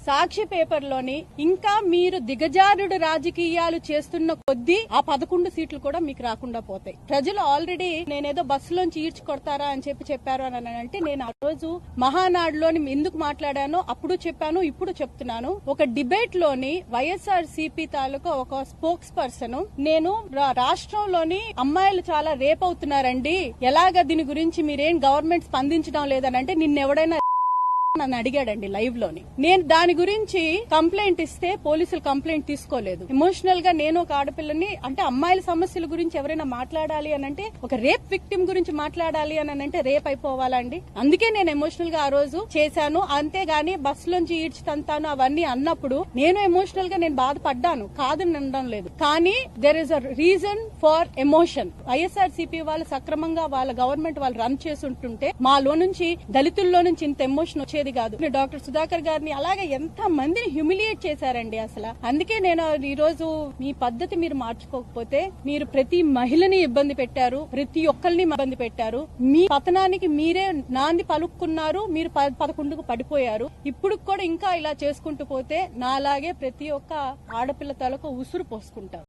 సాక్షి పేపర్లోని ఇంకా మీరు దిగజారుడు రాజకీయాలు చేస్తున్న కొద్దీ ఆ 11 సీట్లు కూడా మీకు రాకుండా పోతాయి. ప్రజలు ఆల్రెడీ నేనేదో బస్సులోంచి ఈడ్చి కొడతారా అని చెప్పారు అని అంటే, నేను ఆ రోజు మహానాడులోని ఎందుకు మాట్లాడానో అప్పుడు చెప్పాను, ఇప్పుడు చెప్తున్నాను. ఒక డిబేట్ లోని వైఎస్ఆర్ సిపి తాలూకా ఒక స్పోక్స్ పర్సన్ నేను రాష్ట్రంలోని అమ్మాయిలు చాలా రేప్ అవుతున్నారండి, ఎలాగ దీని గురించి మీరేం గవర్నమెంట్ స్పందించడం లేదనంటే నిన్నెవడైనా నన్ను అడిగాడండి లైవ్ లోని. నేను దాని గురించి కంప్లైంట్ ఇస్తే పోలీసులు కంప్లైంట్ తీసుకోలేదు. ఎమోషనల్ గా నేను ఒక ఆడపిల్లని, అంటే అమ్మాయిల సమస్యల గురించి ఎవరైనా మాట్లాడాలి అని అంటే, ఒక రేప్ విక్టిమ్ గురించి మాట్లాడాలి అని అంటే రేప్ అయిపోవాలండి. అందుకే నేను ఎమోషనల్ గా ఆ రోజు చేశాను. అంతేగాని బస్సులోంచి ఈడ్చి తంతాను అవన్నీ అన్నప్పుడు నేను ఎమోషనల్ గా నేను బాధపడ్డాను, కాదని అనడం లేదు. కానీ there is a reason for emotion. YSR CP వాళ్ళు సక్రమంగా వాళ్ళ గవర్నమెంట్ వాళ్ళు రన్ చేస్తుంటే మాలో నుంచి దళితుల్లో నుంచి ఇంత ఎమోషన్ వచ్చేది కాదు. డాక్టర్ సుధాకర్ గారిని అలాగే ఎంత మందిని హ్యూమిలియేట్ చేశారండి అసలు. అందుకే నేను ఈ రోజు మీ పద్ధతి మీరు మార్చుకోకపోతే మీరు ప్రతి మహిళని ఇబ్బంది పెట్టారు, ప్రతి ఒక్కరిని ఇబ్బంది పెట్టారు. మీ పతనానికి మీరే నాంది పలుక్కున్నారు, మీరు 11కు పడిపోయారు. ఇప్పుడు కూడా ఇంకా ఇలా చేసుకుంటూ పోతే నాలాగే ప్రతి ఒక్క ఆడపిల్ల తలకు ఉసురు పోసుకుంటారు.